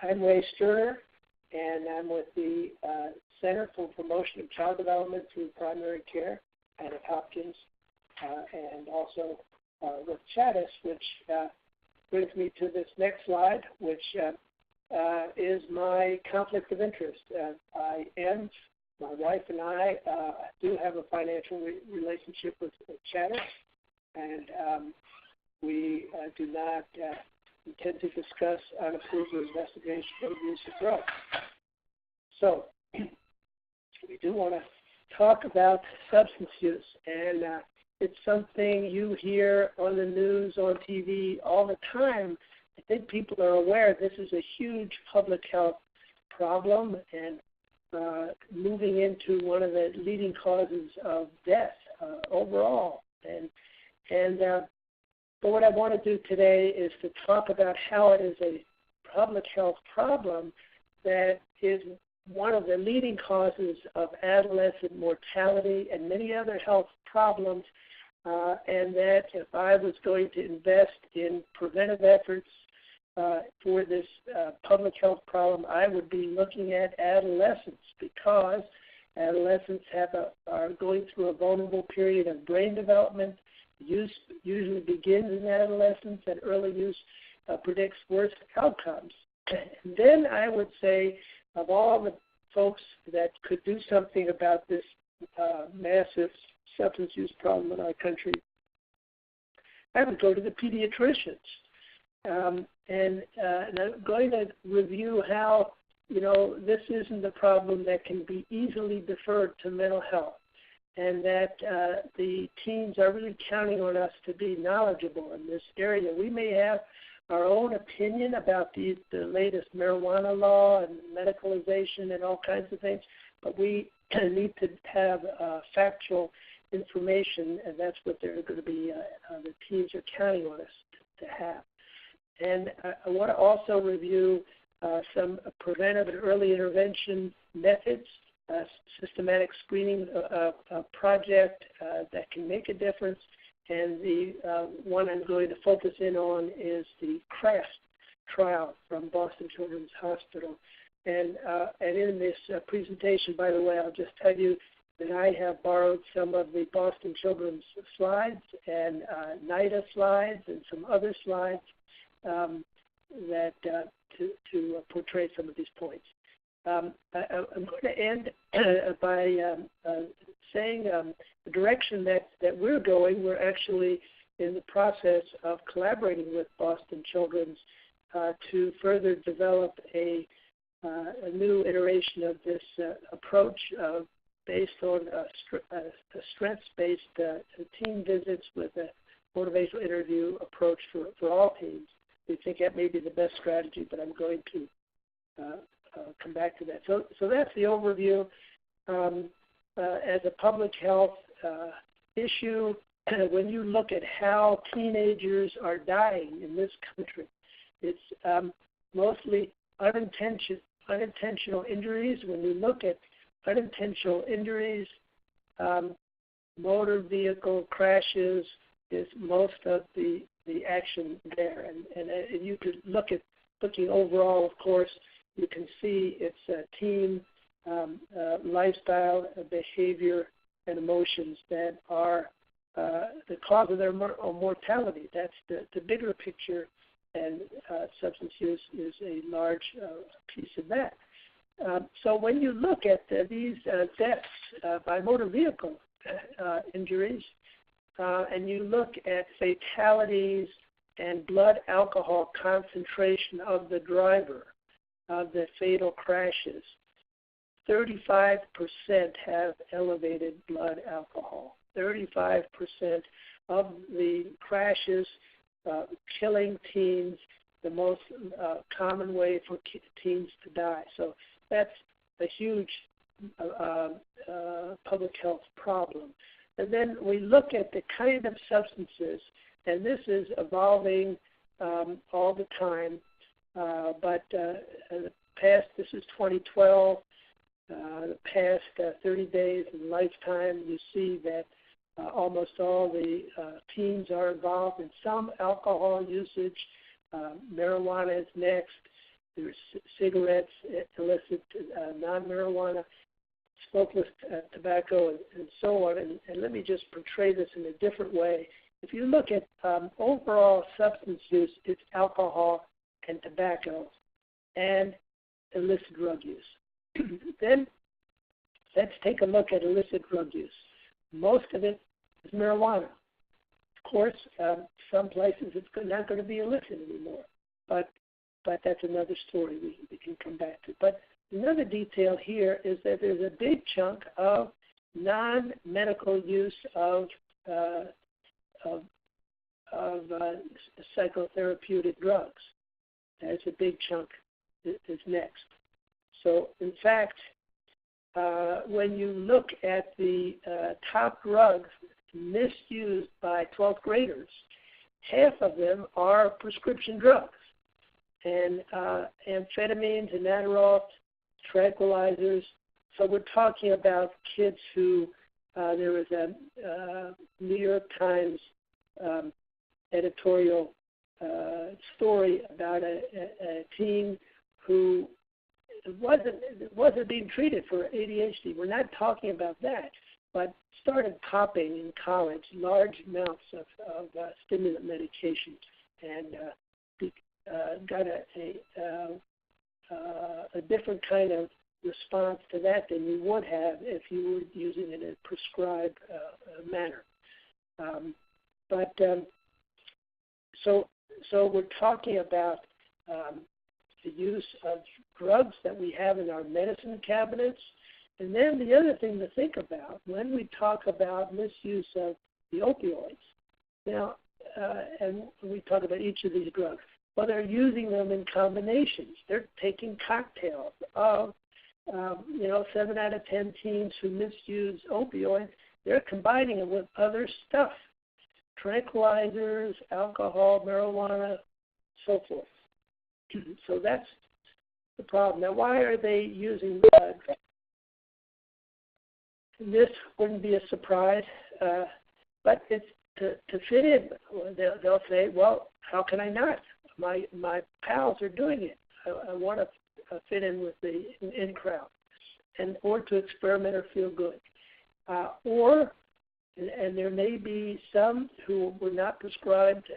I'm Ray Sterner, and I'm with the Center for Promotion of Child Development through Primary Care at Hopkins, and also with Chattis, which brings me to this next slide, which is my conflict of interest. My wife and I do have a financial relationship with Chattis, and we do not intend to discuss unapproved or investigation of use of drugs. So we do want to talk about substance use, and it's something you hear on the news, on TV all the time. I think people are aware this is a huge public health problem and moving into one of the leading causes of death overall. But what I want to do today is to talk about how it is a public health problem that is one of the leading causes of adolescent mortality and many other health problems, and that if I was going to invest in preventive efforts for this public health problem, I would be looking at adolescents, because adolescents are going through a vulnerable period of brain development. Use usually begins in adolescence, and early use predicts worse outcomes. And then I would say, of all the folks that could do something about this massive substance use problem in our country, I would go to the pediatricians. And I'm going to review how, this isn't a problem that can be easily deferred to mental health, and that the teens are really counting on us to be knowledgeable in this area. We may have our own opinion about the latest marijuana law and medicalization and all kinds of things, but we need to have factual information, and that's what they're going to be, the teens are counting on us to have. And I want to also review some preventive and early intervention methods, systematic screening project that can make a difference. And the one I'm going to focus in on is the CRAFT trial from Boston Children's Hospital. And in this presentation, by the way, I'll just tell you that I have borrowed some of the Boston Children's slides and NIDA slides and some other slides that to portray some of these points. I'm going to end by saying the direction that we're going. We're actually in the process of collaborating with Boston Children's to further develop a new iteration of this approach based on strengths-based teen visits with a motivational interview approach for all teens. We think that may be the best strategy, but I'm going to come back to that. So that's the overview. As a public health issue, when you look at how teenagers are dying in this country, it's mostly unintentional injuries. When you look at unintentional injuries, motor vehicle crashes is most of the action there. And you could looking overall, of course, you can see it's teen lifestyle, behavior, and emotions that are the cause of their mortality. That's the bigger picture, and substance use is a large piece of that. So when you look at these deaths by motor vehicle injuries, and you look at fatalities and blood alcohol concentration of the driver of the fatal crashes, 35% have elevated blood alcohol. 35% of the crashes killing teens, the most common way for teens to die. So that's a huge public health problem. And then we look at the kind of substances, and this is evolving all the time, but the past, this is 2012, the past 30 days in lifetime, you see that almost all the teens are involved in some alcohol usage. Marijuana is next. there's cigarettes, illicit non-marijuana, smokeless tobacco, and so on. And let me just portray this in a different way. If you look at overall substance use, it's alcohol and tobacco and illicit drug use. Then let's take a look at illicit drug use. Most of it is marijuana. Of course, some places it's not going to be illicit anymore, but that's another story we can come back to. But another detail here is that there's a big chunk of non-medical use of psychotherapeutic drugs. That's a big chunk is next. So, in fact, when you look at the top drugs misused by 12th graders, half of them are prescription drugs. And amphetamines and Adderall, tranquilizers. So we're talking about kids who, there was a New York Times editorial story about a teen who wasn't being treated for ADHD. We're not talking about that, but started popping in college large amounts of stimulant medication and got a different kind of response to that than you would have if you were using it in a prescribed manner. So we're talking about the use of drugs that we have in our medicine cabinets. And then the other thing to think about when we talk about misuse of the opioids, now, and we talk about each of these drugs, well, they're using them in combinations. They're taking cocktails of, 7 out of 10 teens who misuse opioids, they're combining it with other stuff, tranquilizers, alcohol, marijuana, so forth. So that's the problem. Now, why are they using drugs? This wouldn't be a surprise, but it's to fit in. They'll say, well, how can I not? My pals are doing it. I want to fit in with the in crowd, or to experiment or feel good. And there may be some who were not prescribed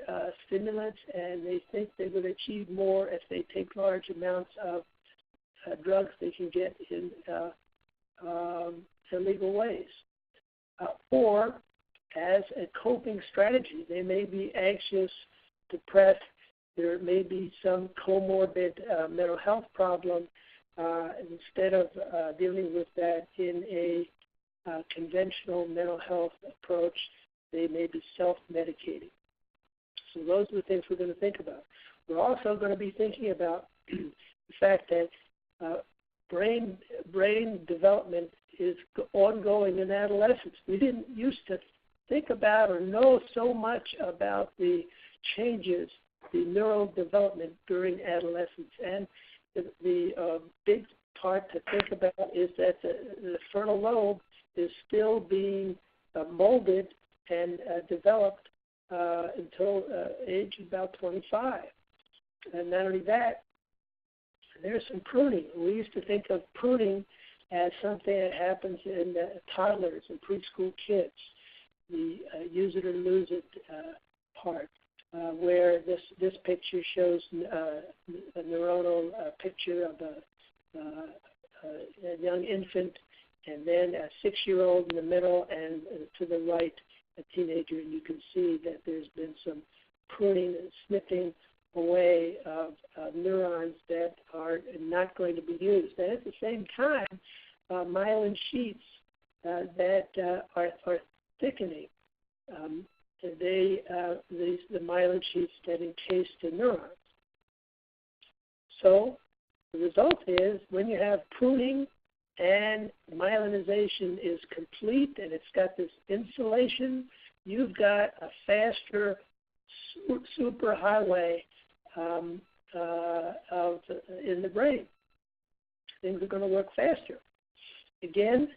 stimulants, and they think they would achieve more if they take large amounts of drugs they can get in illegal ways. Or as a coping strategy, they may be anxious, depressed. There may be some comorbid mental health problem. Instead of dealing with that in a conventional mental health approach, they may be self-medicating. So those are the things we're going to think about. We're also going to be thinking about the fact that brain development is ongoing in adolescence. We didn't used to think about or know so much about the changes, the neural development during adolescence. And the big part to think about is that the frontal lobe is still being molded and developed until age about 25. And not only that, there's some pruning. We used to think of pruning as something that happens in toddlers and preschool kids, the use it or lose it part, where this picture shows a neuronal picture of a young infant, and then a 6-year-old in the middle, and to the right, a teenager. And you can see that there's been some pruning and snipping away of neurons that are not going to be used. And at the same time, myelin sheets that are thickening. The myelin sheets that encase the neurons. So the result is when you have pruning and myelinization is complete and it's got this insulation, you've got a faster superhighway in the brain. Things are going to work faster. Again,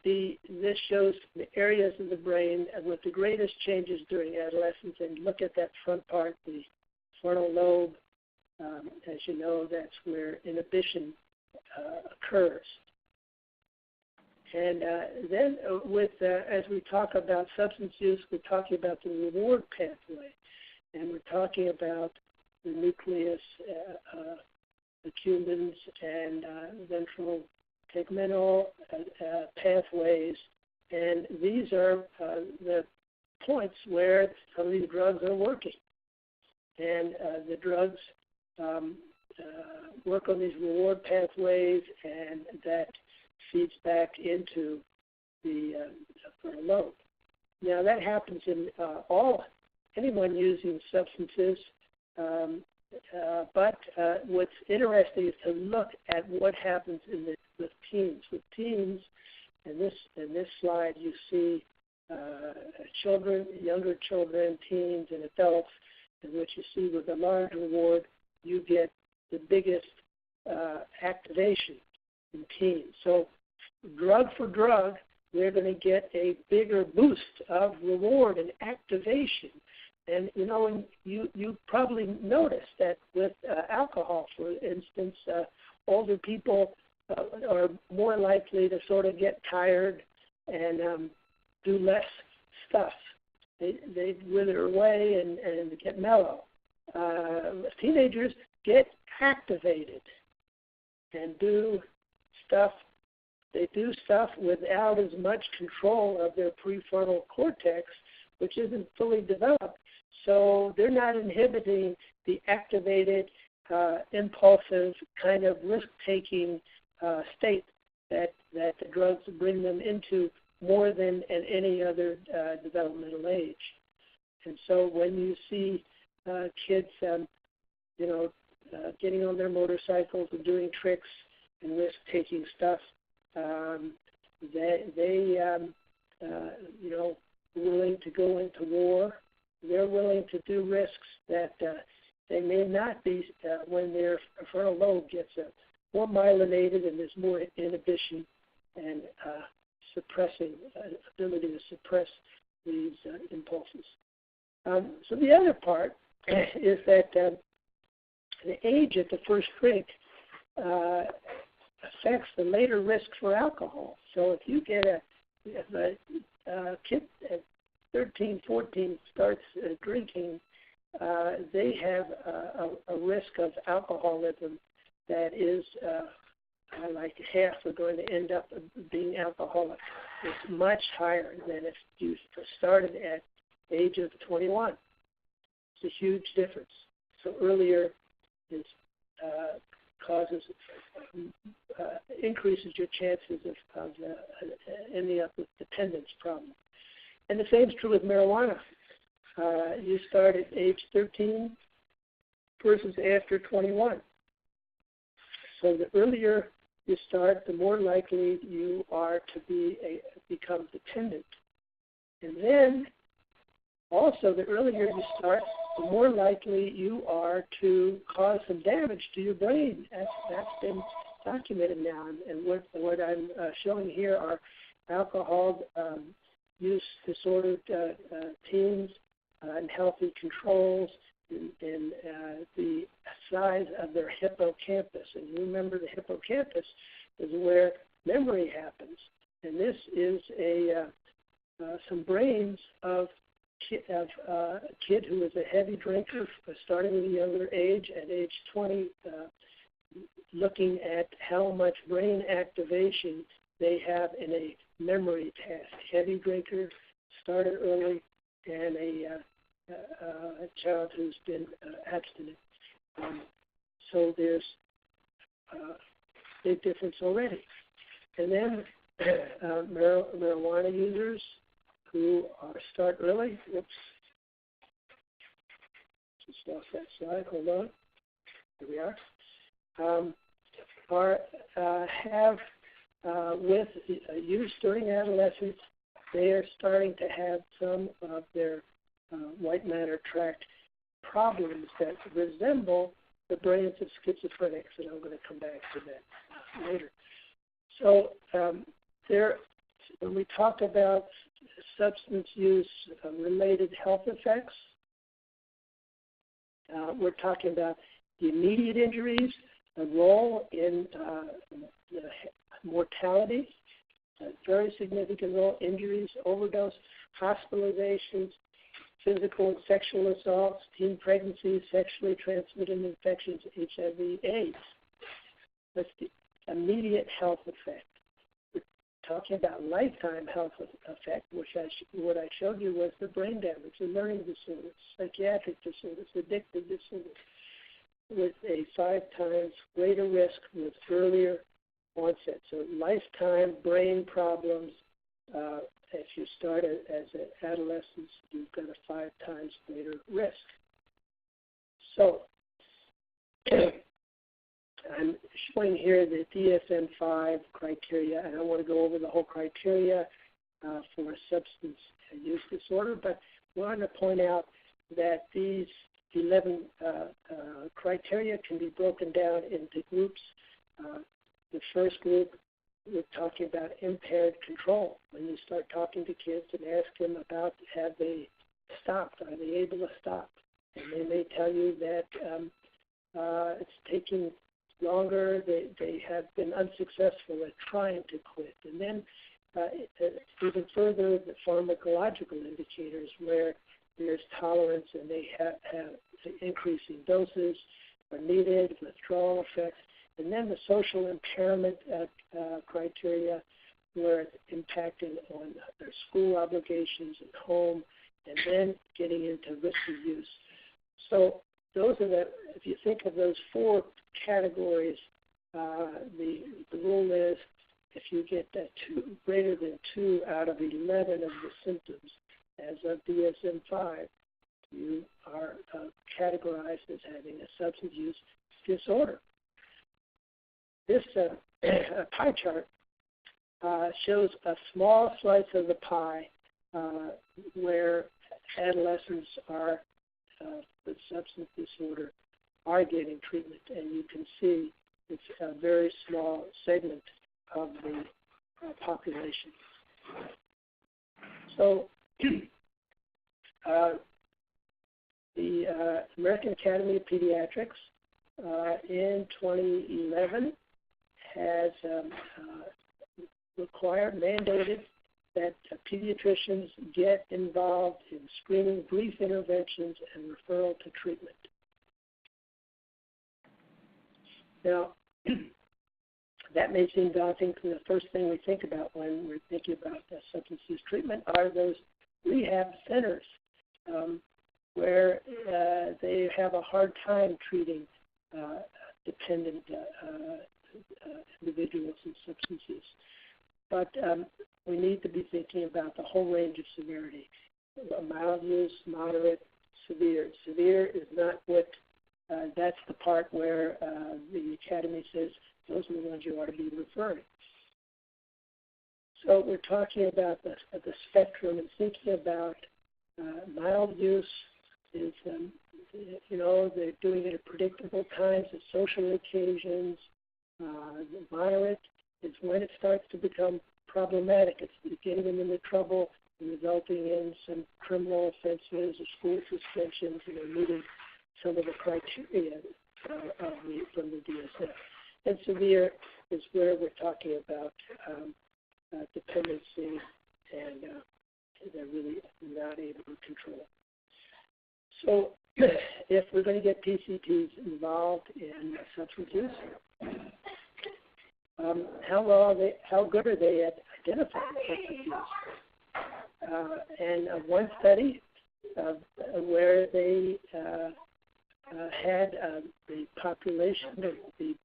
this shows the areas of the brain with the greatest changes during adolescence. And look at that front part, the frontal lobe, As you know, that's where inhibition occurs. And then as we talk about substance use, we're talking about the reward pathway, and we're talking about the nucleus accumbens and ventral tegmental pathways, and these are the points where some of these drugs are working. And the drugs work on these reward pathways, and that feeds back into the frontal lobe. Now that happens in anyone using substances, but what's interesting is to look at what happens with teens. With teens, in this slide, you see children, younger children, teens, and adults. And what you see with a large reward, you get the biggest activation in teens. So drug for drug, they're going to get a bigger boost of reward and activation. And, you know, you probably noticed that with alcohol, for instance, older people are more likely to sort of get tired and do less stuff. They wither away and get mellow. Teenagers get activated and do stuff. They do stuff without as much control of their prefrontal cortex, which isn't fully developed. So they're not inhibiting the activated, impulsive kind of risk-taking state that the drugs bring them into more than at any other developmental age. And so when you see kids, getting on their motorcycles and doing tricks and risk-taking stuff, willing to go into war. They're willing to do risks that they may not be when their frontal lobe gets more myelinated and there's more inhibition and suppressing ability to suppress these impulses. So the other part is that the age at the first drink affects the later risk for alcohol. So if you get a kid at 13, 14 starts drinking, they have a risk of alcoholism that is like half are going to end up being alcoholic. It's much higher than if you started at the age of 21. It's a huge difference. So earlier is increases your chances of ending up with dependence problem. And the same is true with marijuana. You start at age 13 versus after 21. So the earlier you start, the more likely you are to become dependent. And then also the earlier you start, the more likely you are to cause some damage to your brain. That's been documented now. And what I'm showing here are alcohol use disordered teens and healthy controls and the size of their hippocampus. And you remember the hippocampus is where memory happens. And this is some brains of a kid who is a heavy drinker, starting at a younger age, at age 20, looking at how much brain activation they have in a memory task. Heavy drinker, started early, and a child who's been abstinent. So there's a big difference already. And then marijuana users who start early. Oops. Just lost that slide. Hold on. Here we are. Have with use during adolescence, they are starting to have some of their white matter tract problems that resemble the brains of schizophrenics, and I'm going to come back to that later. So when we talk about substance use related health effects, we're talking about The immediate injuries, a role in mortality, a very significant role, injuries, overdose, hospitalizations, physical and sexual assaults, teen pregnancies, sexually transmitted infections, HIV, AIDS. That's the immediate health effect. We're talking about lifetime health effect, what I showed you was the brain damage, the learning disorders, psychiatric disorders, addictive disorders, with a 5 times greater risk with earlier onset. So lifetime brain problems, if you start as an adolescent, you've got a 5 times greater risk. So I'm showing here the DSM-5 criteria, and I want to go over the whole criteria for a substance use disorder, but I want to point out that these 11 criteria can be broken down into groups. The first group, we're talking about impaired control. When you start talking to kids and ask them about have they stopped, are they able to stop? And they may tell you that it's taking longer, they have been unsuccessful at trying to quit. And then even further, the pharmacological indicators where there's tolerance and they have increasing doses are needed, withdrawal effects. And then the social impairment criteria, where it's impacting on their school obligations at home, and then getting into risky use. So those are if you think of those 4 categories, the rule is if you get that greater than 2 out of 11 of the symptoms as of DSM-5, you are categorized as having a substance use disorder. This pie chart shows a small slice of the pie where adolescents are with substance disorder are getting treatment, and you can see it's a very small segment of the population. So the American Academy of Pediatrics in 2011 has mandated that pediatricians get involved in screening, brief interventions, and referral to treatment. Now, that may seem daunting. The first thing we think about when we're thinking about substance use treatment are those rehab centers where they have a hard time treating dependent individuals and substance use. But we need to be thinking about the whole range of severity. Mild use, moderate, severe. Severe is not what, that's the part where the Academy says those are the ones you ought to be referring. So we're talking about the spectrum and thinking about mild use is, they're doing it at predictable times, at social occasions. Moderate is when it starts to become problematic. It's getting them into trouble and resulting in some criminal offenses or school suspensions, meeting some of the criteria from the DSM. And severe is where we're talking about dependency and they're really not able to control. So if we're going to get PCPs involved in substance use, how good are they at identifying substance use? And one study where they had the population that the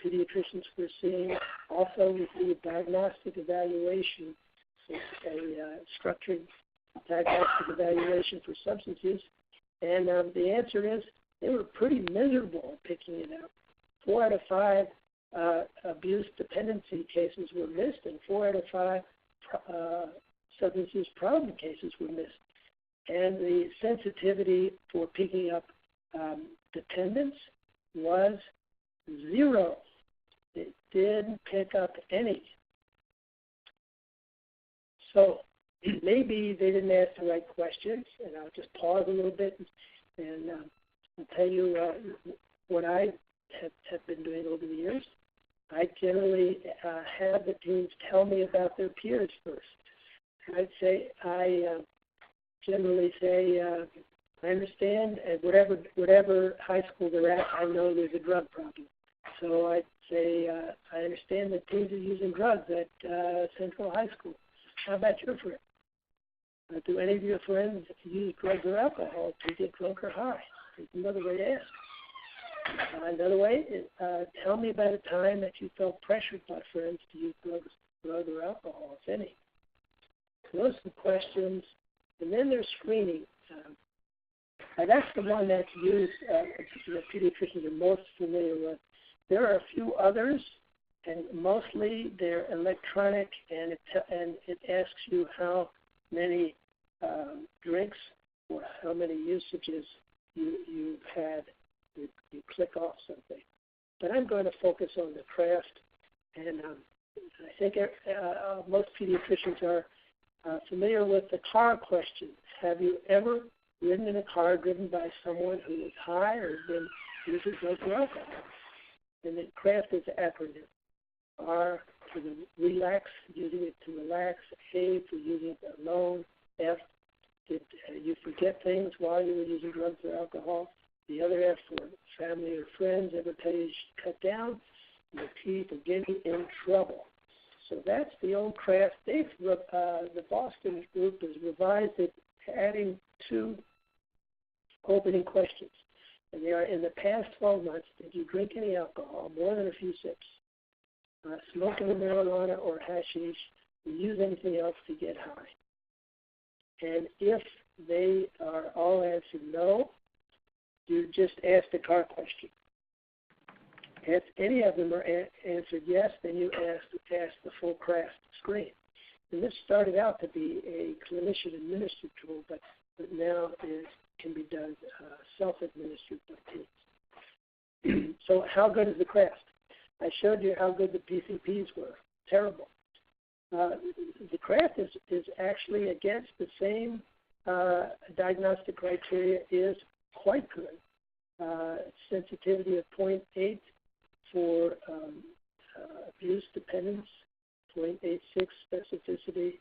pediatricians were seeing also received diagnostic evaluation, a structured diagnostic evaluation for substance use, and the answer is they were pretty miserable picking it up. 4 out of 5 abuse dependency cases were missed, and 4 out of 5 substance use problem cases were missed. And the sensitivity for picking up dependence was 0. It didn't pick up any. So maybe they didn't ask the right questions, and I'll just pause a little bit and I'll tell you what I have been doing over the years, I generally have the teens tell me about their peers first. I generally say, I understand, and whatever high school they're at, I know there's a drug problem. So I'd say, I understand that teens are using drugs at Central High School. How about your friends? Do any of your friends use drugs or alcohol to get drunk or high? It's another way to ask. Another way is, tell me about a time that you felt pressured by friends to use drugs or alcohol, if any. So those are the questions. And then there's screening. That's the one that's used, that pediatricians are most familiar with. There are a few others, and mostly they're electronic, and it asks you how many drinks or how many usages you've had. You click off something. But I'm going to focus on the craft, and I think most pediatricians are familiar with the car question. Have you ever ridden in a car driven by someone who is high or has been using drugs or alcohol? And the craft is an acronym. R for the relax, using it to relax. A for using it alone. F, did you forget things while you were using drugs or alcohol? The other F for family or friends ever tell you should cut down. And the P for getting in trouble. So that's the old craft. The Boston group has revised it, adding 2 opening questions. And they are, in the past 12 months, did you drink any alcohol, more than a few sips? Smoke any marijuana or hashish? Use anything else to get high? And if they are all answered no, you just ask the car question. If any of them are answered yes, then you ask the full craft screen. And this started out to be a clinician-administered tool, but now can be done self-administered by teens. So how good is the craft? I showed you how good the PCPs were. Terrible. The craft is actually against the same diagnostic criteria, is quite good. Sensitivity of 0.8 for abuse dependence, 0.86 specificity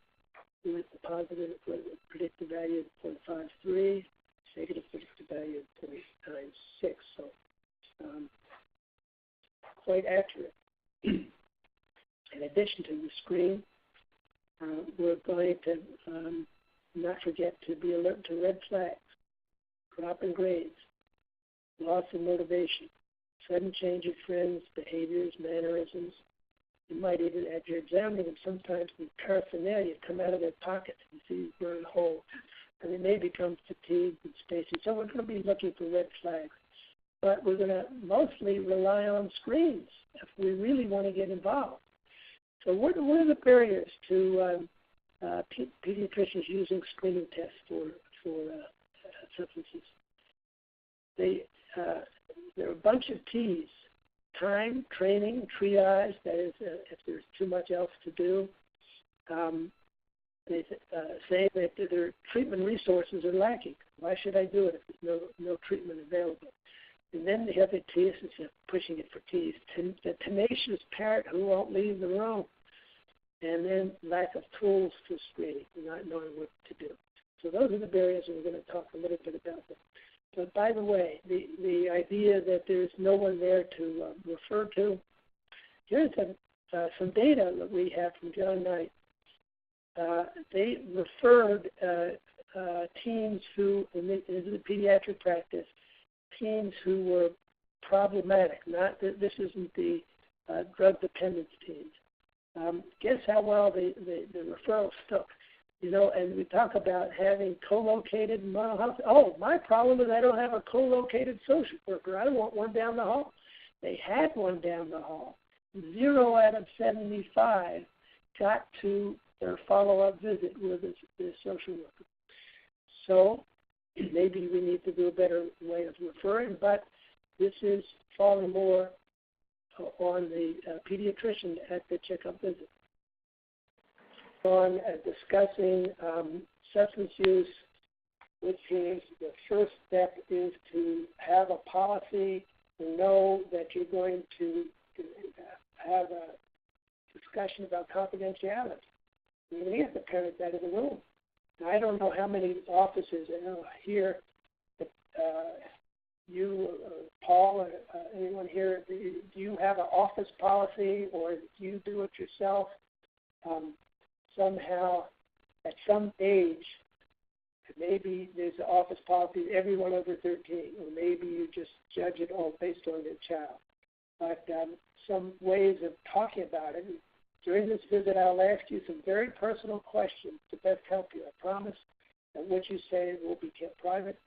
with the positive predictive value of 0.53, negative predictive value of 0.96. So quite accurate. In addition to the screen, we're going to not forget to be alert to red flags, drop in grades, loss in motivation, sudden change of friends, behaviors, mannerisms. You might even, as you're examining them, sometimes the paraphernalia come out of their pockets. You see these burn holes. And they may become fatigued and spacey. So we're going to be looking for red flags. But we're going to mostly rely on screens if we really want to get involved. So what are the barriers to pediatricians using screening tests for substances? There are a bunch of T's: time, training, triage, that is, if there's too much else to do. They say that their treatment resources are lacking. Why should I do it if there's no treatment available? And then the other T is pushing it for T's. The tenacious parent who won't leave the room. And then lack of tools for screening, not knowing what to do. So those are the barriers, and we're going to talk a little bit about them. But by the way, the idea that there's no one there to refer to, here's some data that we have from John Knight. They referred teens who, in the pediatric practice, teens who were problematic. Not that this isn't the drug dependence teens. Guess how well the referral stuck. You know, and we talk about having co-located mental health. Oh, my problem is I don't have a co-located social worker. I don't want one down the hall. They had one down the hall. 0 out of 75 got to their follow-up visit with the social worker. So maybe we need to do a better way of referring, but this is falling more on the pediatrician at the checkup visit. On discussing substance use with teens, the first step is to have a policy will know that you're going to have a discussion about confidentiality. You're going to get the parent out of the room. Now, I don't know how many offices, I know here, you, Paul, anyone here, do you have an office policy, or do you do it yourself? Somehow, at some age, maybe there's an office policy, everyone over 13, or maybe you just judge it all based on your child. But some ways of talking about it. During this visit, I'll ask you some very personal questions to best help you. I promise that what you say will be kept private,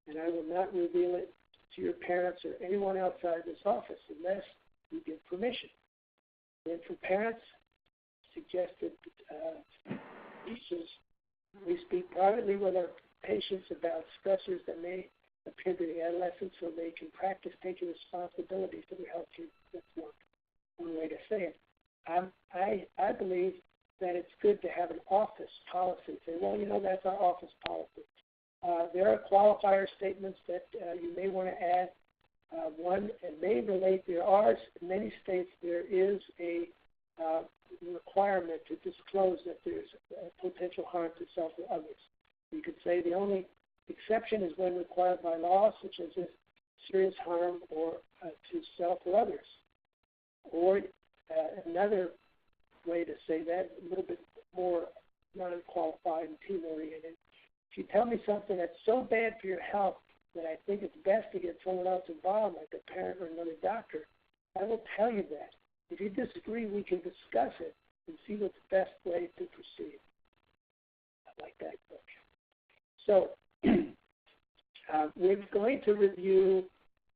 and I will not reveal it to your parents or anyone outside this office unless you give permission. And for parents, suggested pieces, we speak privately with our patients about stressors that may appear to the adolescents so they can practice taking responsibility for their health care. That's one way to say it. I believe that it's good to have an office policy. Say, well, that's our office policy. There are qualifier statements that you may want to add. One, it may relate, in many states, there is a requirement to disclose that there's potential harm to self or others. You could say the only exception is when required by law, such as if serious harm or to self or others. Or another way to say that, a little bit more non-qualified and team-oriented. If you tell me something that's so bad for your health that I think it's best to get someone else involved, like a parent or another doctor, I will tell you that. If you disagree, we can discuss it and see what's the best way to proceed. I like that approach. So we're going to review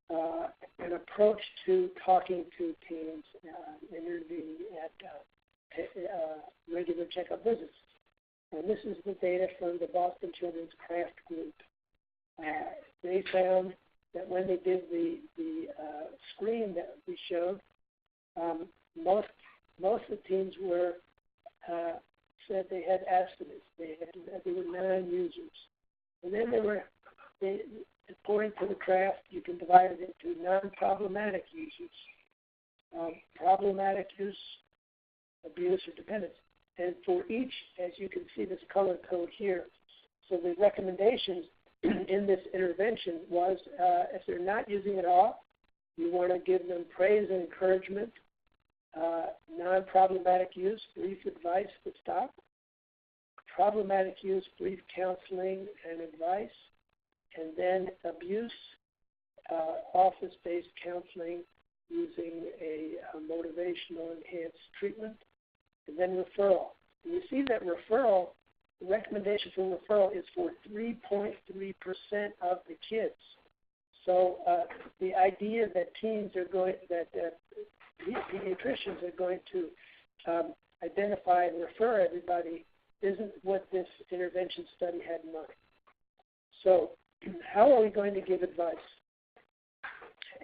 an approach to talking to teens intervening at regular checkup visits. And this is the data from the Boston Children's Craft Group. They found that when they did the screen that we showed, most of the teens said they had abstinence. They were non-users. And then according to the craft, you can divide it into non-problematic users, problematic use, abuse, or dependence. And for each, as you can see this color code here, so the recommendations in this intervention was if they're not using it all, you want to give them praise and encouragement, non-problematic use, brief advice to stop, problematic use, brief counseling and advice, and then abuse, office-based counseling using a motivational enhanced treatment, and then referral. And you see that referral, the recommendation for referral is for 3.3% of the kids. So the idea that pediatricians are going to identify and refer everybody isn't what this intervention study had in mind. So how are we going to give advice?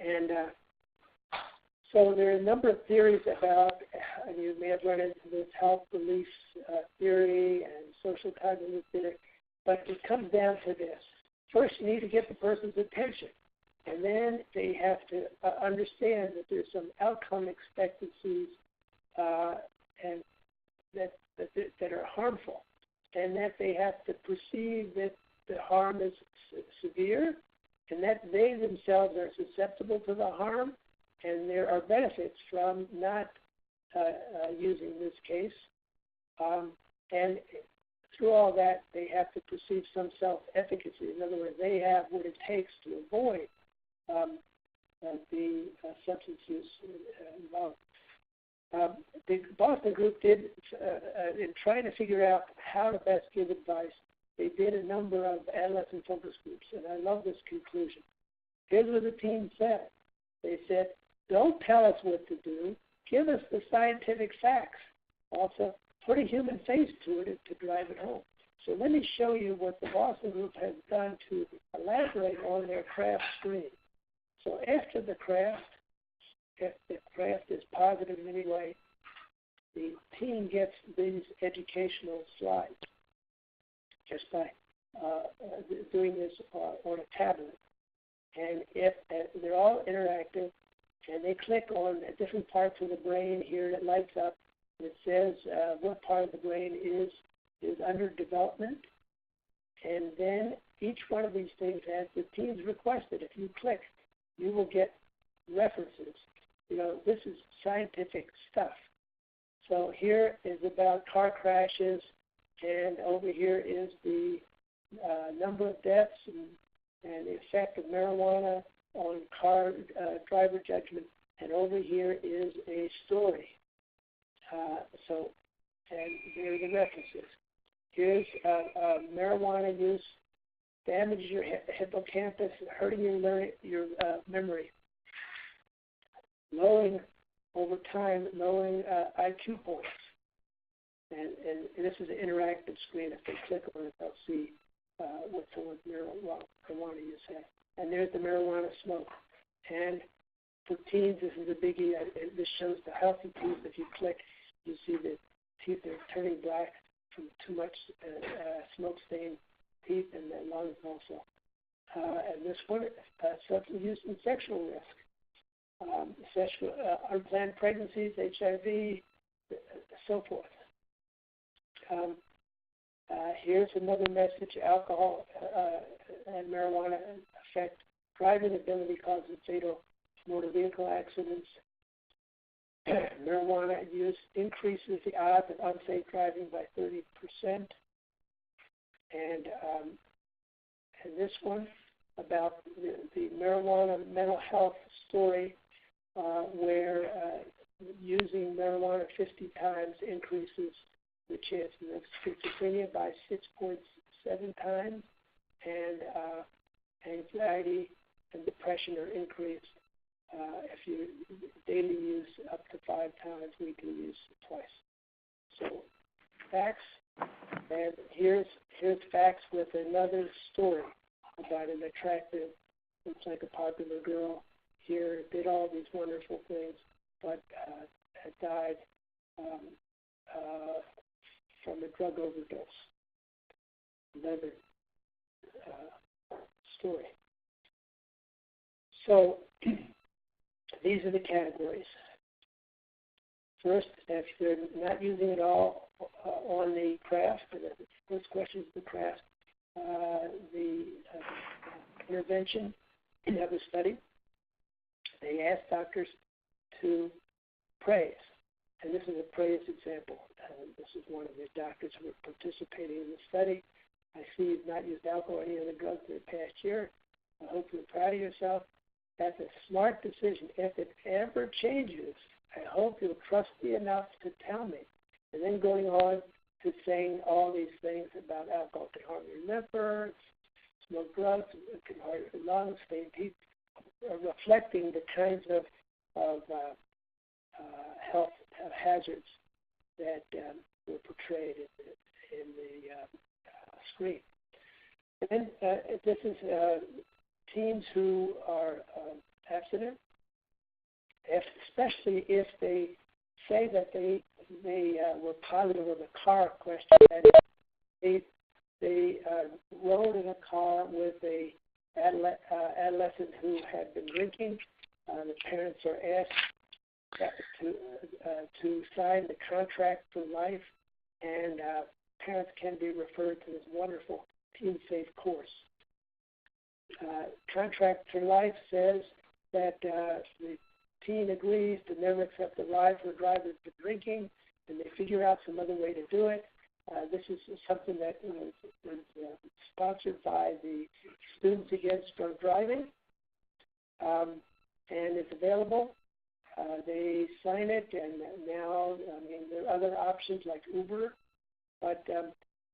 And so there are a number of theories about, and you may have run into this, health beliefs theory and social cognitive theory, but it comes down to this. First, you need to get the person's attention, and then they have to understand that there's some outcome expectancies and that are harmful, and that they have to perceive that the harm is severe, and that they themselves are susceptible to the harm, and there are benefits from not using this case. And through all that, they have to perceive some self-efficacy. In other words, they have what it takes to avoid the substance use involved. The Boston group did, in trying to figure out how to best give advice, they did a number of adolescent focus groups, and I love this conclusion. Here's what the team said. They said, don't tell us what to do. Give us the scientific facts. Also, put a human face to it to drive it home. So let me show you what the Boston group has done to elaborate on their craft screen. So after the craft, if the craft is positive in any way, the team gets these educational slides just by doing this on a tablet. And if they're all interactive, and they click on different parts of the brain here that lights up, and it says what part of the brain is under development. And then each one of these things has the teens requested. If you click, you will get references. You know, this is scientific stuff. So here is about car crashes, and over here is the number of deaths and the effect of marijuana on car driver judgment. And over here is a story. And there are the references. Here's marijuana use damages your hippocampus, hurting your memory, lowering over time, lowering IQ points. And this is an interactive screen. If they click on it, they'll see what someone's marijuana use has. And there's the marijuana smoke. And for teens, this is a biggie. This shows the healthy teeth. If you click, you see the teeth are turning black from too much smoke-stained teeth, and the lungs also. And this one, substance use and sexual risk, unplanned pregnancies, HIV, so forth. Here's another message: alcohol and marijuana affect driving ability, causes fatal motor vehicle accidents. Marijuana use increases the odds of unsafe driving by 30%. And this one about the marijuana mental health story, where using marijuana 50 times increases the chances of schizophrenia by 6.7 times, and anxiety and depression are increased if you daily use up to 5 times, weekly use twice. So facts, and here's facts with another story about an attractive, looks like a popular girl here, did all these wonderful things, but had died from a drug overdose. Another story. So these are the categories. First, if you're not using it all on the craft, the first question is the craft, the intervention of the study. They asked doctors to praise, and this is a praise example. This is one of the doctors who were participating in the study. I see you've not used alcohol or any other drugs in the past year. I hope you're proud of yourself. That's a smart decision. If it ever changes, I hope you'll trust me enough to tell me. And then going on to saying all these things about alcohol can harm your liver, smoke drugs, it can harm your lungs, stained teeth, reflecting the kinds of health hazards that were portrayed in the screen. And this is teens who are abstinent, especially if they say that they were positive on the car question. And they rode in a car with a adolescent who had been drinking. The parents are asked to sign the contract for life, and parents can be referred to this wonderful Teen Safe course. Contract for life says that the teen agrees to never accept a ride for a driver for drinking, and they figure out some other way to do it. This is something that was sponsored by the Students Against Drunk Driving, and it's available. They sign it, and now, there are other options like Uber, but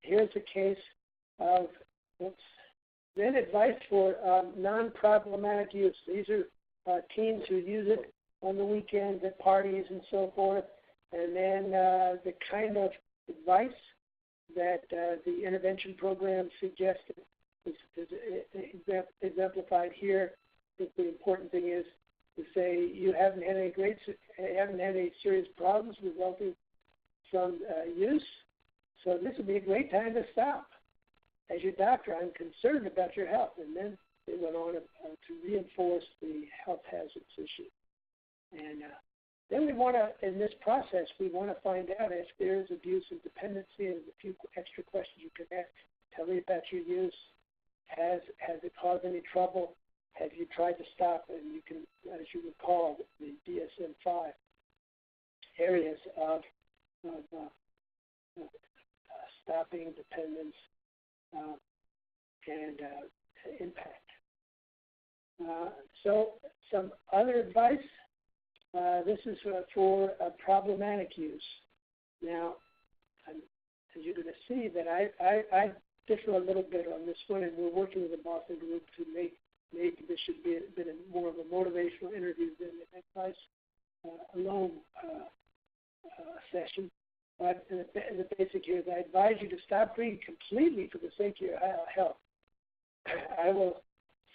here's a case of, then advice for non-problematic use. These are teens who use it on the weekends at parties and so forth, and then the kind of advice that the intervention program suggested is exemplified here. I think the important thing is to say you haven't had any serious problems resulting from use, so this would be a great time to stop. As your doctor, I'm concerned about your health. And then They went on to reinforce the health hazards issue. And then we want to, in this process, we want to find out if there is abuse and dependency. And a few extra questions you can ask. Tell me about your use. Has it caused any trouble? Have you tried to stop? And you can, as you recall, the DSM-5 areas of stopping, dependence, and impact. So some other advice. This is for problematic use. Now, as you're going to see, that I differ a little bit on this one, and we're working with the Boston group to make this should be a bit more of a motivational interview than an advice alone session. But the basic here is I advise you to stop drinking completely for the sake of your health. I will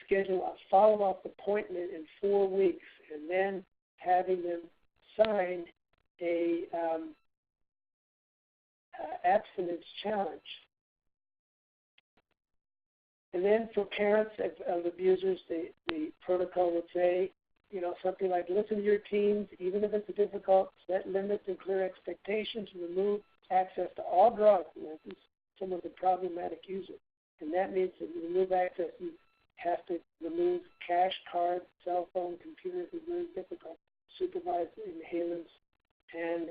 schedule a follow-up appointment in 4 weeks, and then having them sign a abstinence challenge. And then for parents of abusers, the protocol would say, something like, listen to your teens, even if it's difficult, set limits and clear expectations, remove access to all drugs. And this is some of the problematic users. And that means to remove access, you have to remove cash, cards, cell phone, computers. It's very difficult. Supervise inhalants, and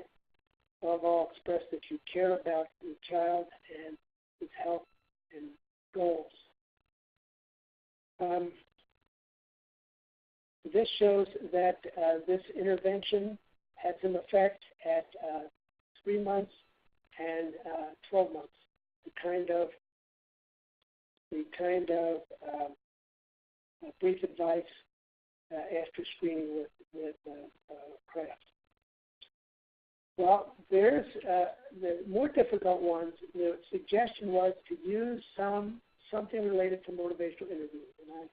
above all, express that you care about the child and his health and goals. This shows that this intervention had some effect at 3 months and 12 months. The kind of brief advice after screening with Kraft. Well, there's the more difficult ones. The suggestion was to use something related to motivational interviewing, and I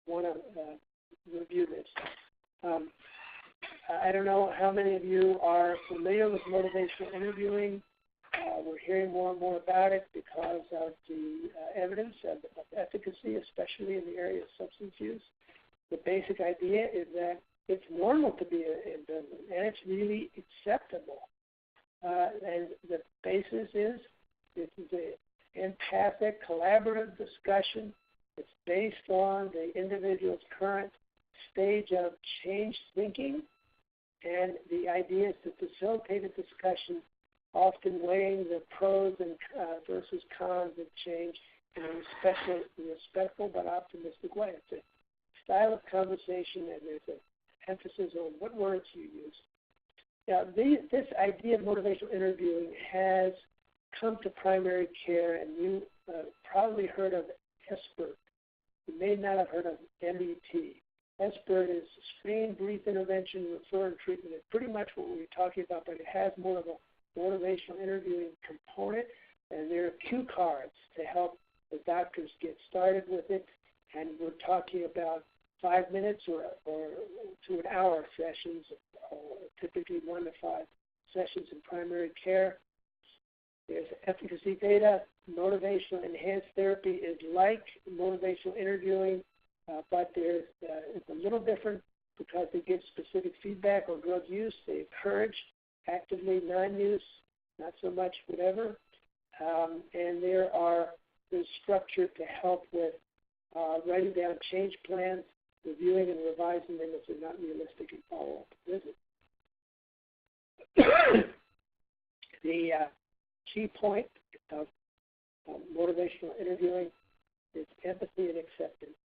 want to review this. I don't know how many of you are familiar with motivational interviewing. We're hearing more and more about it because of the evidence of efficacy, especially in the area of substance use. The basic idea is that it's normal to be ambivalent, and it's really acceptable. And the basis is this is an empathic, collaborative discussion. It's based on the individual's current stage of changed thinking, and the idea is to facilitate a discussion, often weighing the pros and versus cons of change in a respectful but optimistic way. It's a style of conversation, and there's an emphasis on what words you use. Now, this idea of motivational interviewing has come to primary care, and you probably heard of SBIRT. You may not have heard of MET. SBIRT is screen, brief intervention, refer, and treatment. It's pretty much what we were talking about, but it has more of a motivational interviewing component, and there are cue cards to help the doctors get started with it. And we're talking about 5 minutes or to an hour sessions, typically 1 to 5 sessions in primary care. There's efficacy data. Motivational enhanced therapy is like motivational interviewing, but it's a little different because they give specific feedback on drug use. They encourage actively non-use, not so much whatever. And there's structure to help with writing down change plans, reviewing and revising them if they're not realistic in follow-up visits. The key point of motivational interviewing is empathy and acceptance.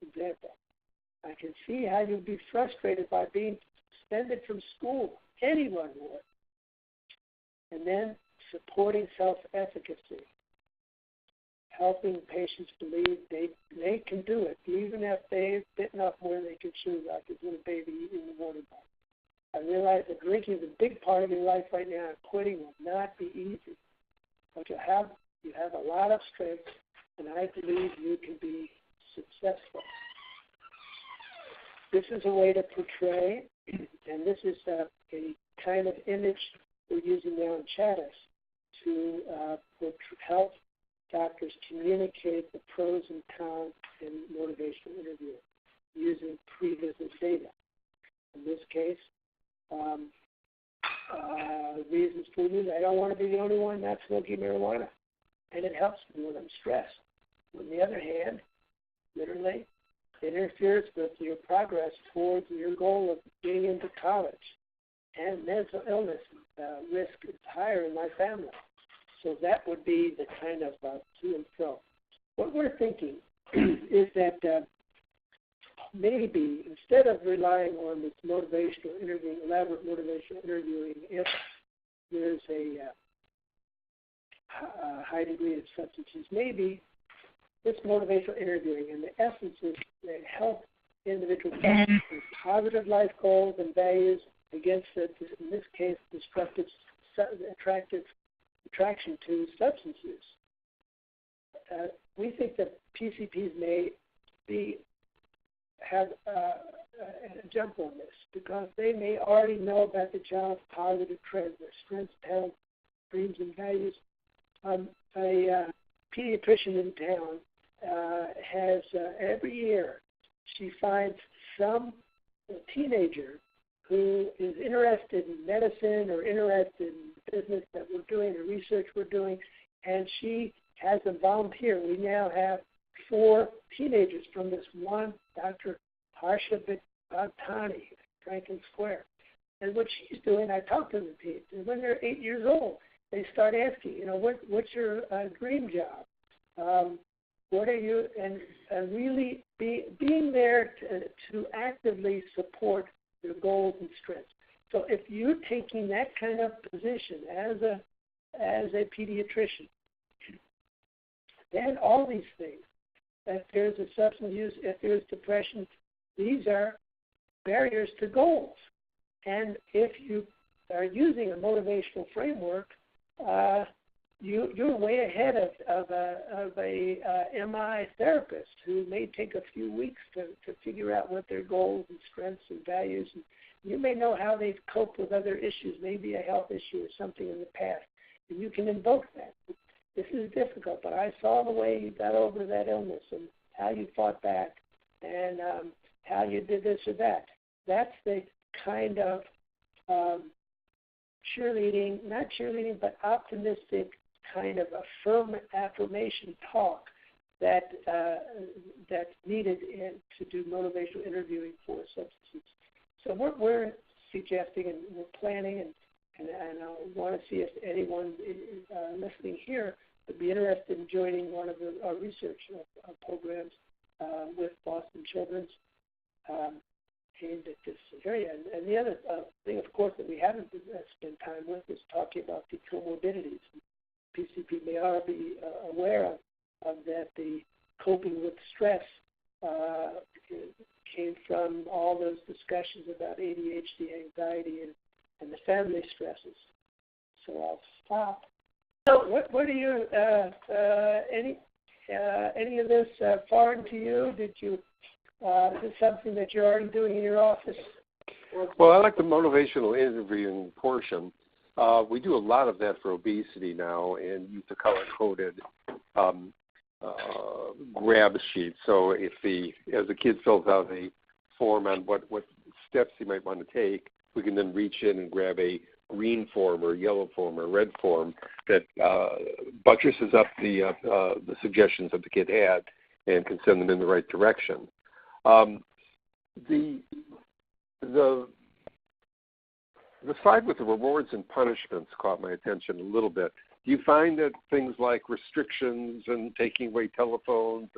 Example, I can see how you'd be frustrated by being suspended from school. Anyone would. And then supporting self-efficacy, helping patients believe they can do it, even if they've bitten off more than they can chew, like a little baby eating the water bottle. I realize that drinking is a big part of your life right now, and quitting will not be easy. But you have a lot of strength, and I believe you can be successful. This is a way to portray, and this is a kind of image we're using now in Chattis to help doctors communicate the pros and cons in motivational interviewing using pre-visit data. In this case, reasons for me, I don't want to be the only one not smoking marijuana, and it helps me when I'm stressed. On the other hand, literally, it interferes with your progress towards your goal of getting into college. And mental illness risk is higher in my family. So that would be the kind of to and fro. What we're thinking is that maybe instead of relying on this motivational interviewing, elaborate motivational interviewing, if there's a high degree of substance use, maybe this motivational interviewing and the essence is to help individuals with positive life goals and values against, in this case, destructive attraction to substance use. We think that PCPs may have a jump on this because they may already know about the child's positive trends, their strengths, talents, dreams, and values. A pediatrician in town has every year she finds some teenager who is interested in medicine or interested in business that we're doing, the research we're doing, and she has a volunteer. We now have 4 teenagers from this one Dr. Harsha Bhattani, Franklin Square. And what she's doing, I talk to the kids, and when they're 8 years old, they start asking, what's your dream job? What are you, and really being there to actively support their goals and strengths. So if you're taking that kind of position as a pediatrician, then all these things, if there's a substance use, if there's depression, these are barriers to goals. And if you are using a motivational framework, you're way ahead of a MI therapist who may take a few weeks to figure out what their goals and strengths and values. And you may know how they've coped with other issues, maybe a health issue or something in the past, and you can invoke that. This is difficult, but I saw the way you got over that illness and how you fought back and how you did this or that. That's the kind of not cheerleading, but optimistic kind of affirmation talk that's needed to do motivational interviewing for substances. So we're suggesting and we're planning, and I want to see if anyone listening here would be interested in joining one of our research programs with Boston Children's aimed at this area. And the other thing, of course, that we haven't spent time with is talking about the comorbidities. PCP may already be aware of that. The coping with stress came from all those discussions about ADHD, anxiety, and the family stresses. So I'll stop. So what do you, any of this foreign to you? Did you, is this something that you're already doing in your office? Well, I like the motivational interviewing portion. We do a lot of that for obesity now and use the color-coded grab sheet. So as the kid fills out a form on what steps he might want to take, we can then reach in and grab a green form or yellow form or red form that buttresses up the suggestions that the kid had and can send them in the right direction. The side with the rewards and punishments caught my attention a little bit. Do you find that things like restrictions and taking away telephones,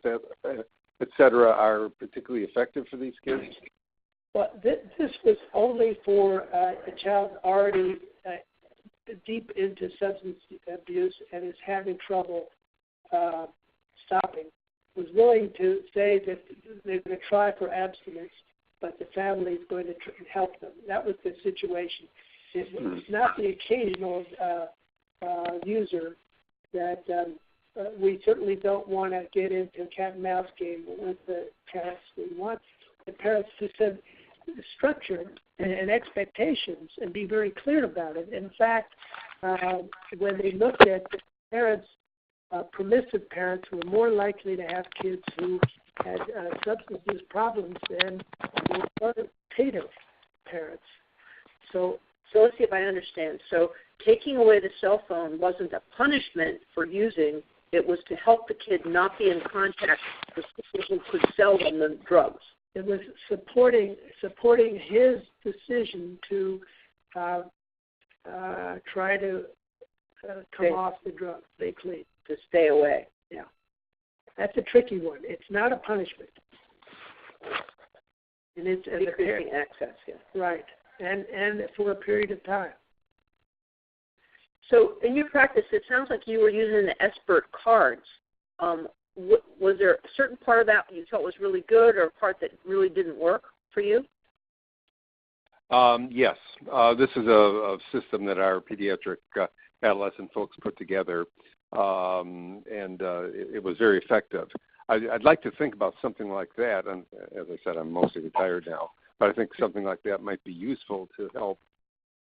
et cetera, are particularly effective for these kids? Well, this was only for a child already deep into substance abuse and is having trouble stopping. Was willing to say that they're going to try for abstinence, but the family is going to help them. That was the situation. It's not the occasional user that we certainly don't want to get into a cat and mouse game with the parents. We want the parents to set structure and expectations and be very clear about it. In fact, when they looked at the parents permissive parents were more likely to have kids who had substance use problems than authoritative parents. So let's see if I understand. So taking away the cell phone wasn't a punishment for using. It was to help the kid not be in contact with people who could sell them the drugs. It was supporting his decision to try to come off the drugs. Stay clean. To stay away. Yeah. That's a tricky one. It's not a punishment. And it's decreasing access, yeah. Right. And for a period of time. So in your practice, it sounds like you were using the SBIRT cards. Was there a certain part of that you felt was really good or a part that really didn't work for you? Yes. This is a system that our pediatric adolescent folks put together, and it was very effective. I'd like to think about something like that, and as I said, I'm mostly retired now, but I think something like that might be useful to help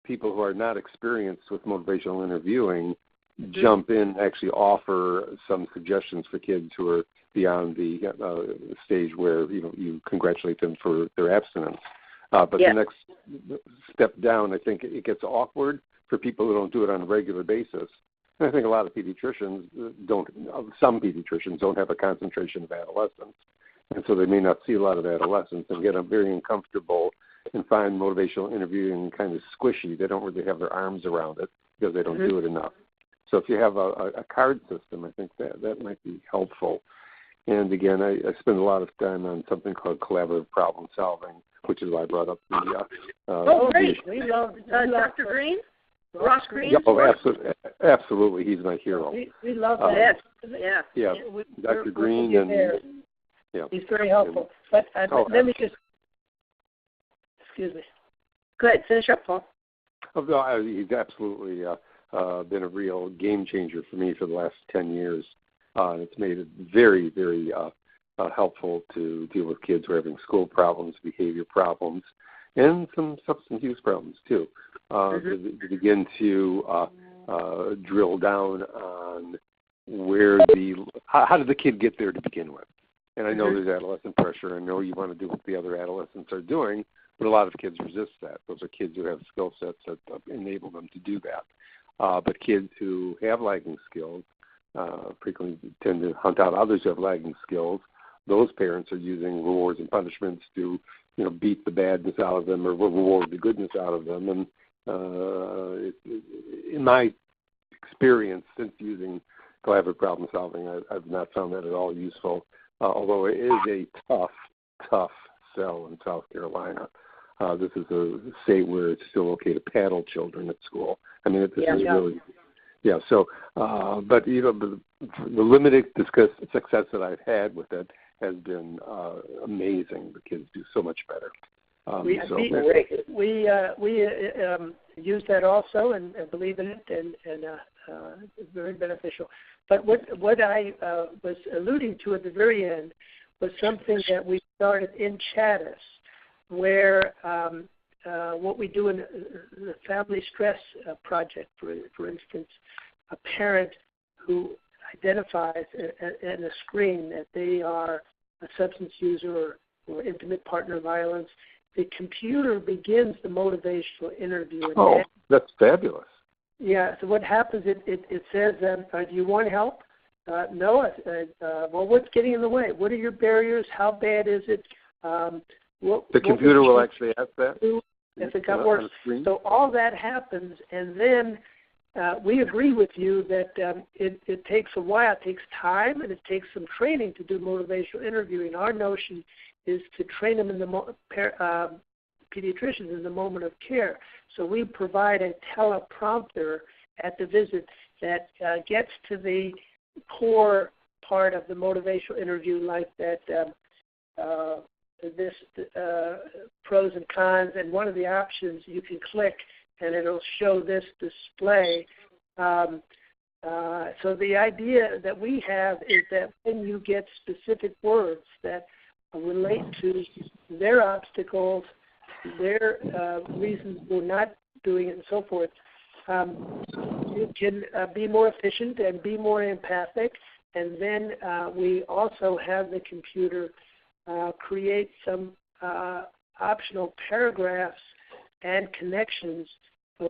people who are not experienced with motivational interviewing jump in and actually offer some suggestions for kids who are beyond the stage where you congratulate them for their abstinence. But the next step down, I think it gets awkward for people who don't do it on a regular basis. And I think a lot of some pediatricians don't have a concentration of adolescents. And so they may not see a lot of adolescents and get very uncomfortable and find motivational interviewing kind of squishy. They don't really have their arms around it because they don't do it enough. So if you have a card system, I think that might be helpful. And again, I spend a lot of time on something called collaborative problem solving, which is why I brought up the... great. We love Dr. Green? Ross Green? Absolutely. He's my hero. We love that. Yeah. Dr. Green. And he's very helpful. But let me just... Excuse me. Go ahead. Finish up, Paul. He's absolutely been a real game changer for me for the last 10 years. It's made it very, very helpful to deal with kids who are having school problems, behavior problems, and some substance use problems too. To begin to drill down on how did the kid get there to begin with? And I know there's adolescent pressure. I know you want to do what the other adolescents are doing, but a lot of kids resist that. Those are kids who have skill sets that enable them to do that. But kids who have lagging skills frequently tend to hunt out others who have lagging skills. Those parents are using rewards and punishments to, beat the badness out of them or reward the goodness out of them. And in my experience since using collaborative problem solving, I've not found that at all useful. Although it is a tough sell in South Carolina. This is a state where it's still okay to paddle children at school. I mean, really, So, but the limited success that I've had with it has been amazing. The kids do so much better. We use that also and believe in it, and it's very beneficial. But what I was alluding to at the very end was something that we started in Chattis, where what we do in the Family Stress Project, for instance, a parent who identifies in a screen that they are a substance user or intimate partner violence, the computer begins the motivational interview. Oh, that's fabulous. Yeah, so what happens, it says, do you want help? No. Well, what's getting in the way? What are your barriers? How bad is it? The computer will actually ask that? If it got worse. So all that happens, and then we agree with you that it takes a while. It takes time, and it takes some training to do motivational interviewing. Our notion is to train them in pediatricians in the moment of care. So we provide a teleprompter at the visit that gets to the core part of the motivational interview, like that pros and cons, and one of the options you can click and it'll show this display. So the idea that we have is that when you get specific words that relate to their obstacles, their reasons for not doing it, and so forth, you can be more efficient and be more empathic. And then we also have the computer create some optional paragraphs and connections,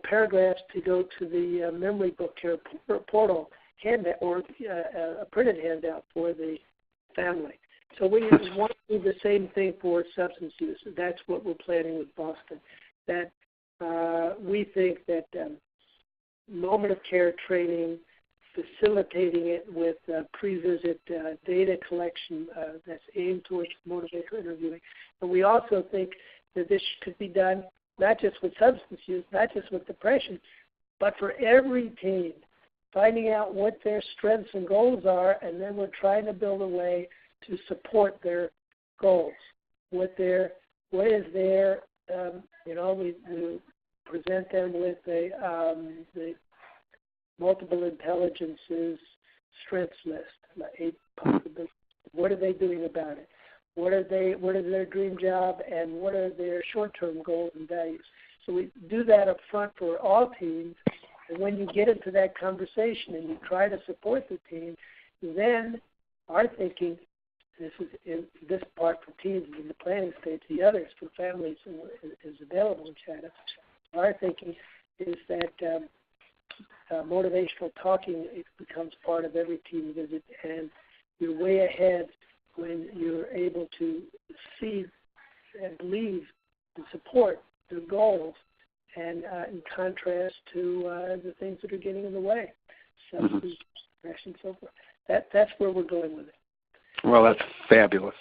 paragraphs to go to the memory book care portal handout or a printed handout for the family. So we want to do the same thing for substance use. That's what we're planning with Boston. That we think that moment of care training, facilitating it with pre-visit data collection that's aimed towards motivator interviewing. And we also think that this could be done not just with substance use, not just with depression, but for every teen, finding out what their strengths and goals are, and then we're trying to build a way to support their goals. What is their, we present them with the multiple intelligences strengths list, like 8 possibilities. What are they doing about it? What is their dream job, and what are their short-term goals and values? So we do that up front for all teens, and when you get into that conversation and you try to support the teen, then our thinking, this part for teens is in the planning stage, the others for families is available in China. Our thinking is that motivational talking becomes part of every teen visit, and you're way ahead when you're able to see and believe and support their goals, and in contrast to the things that are getting in the way, substance, depression, and so forth. That's where we're going with it. Well, that's fabulous.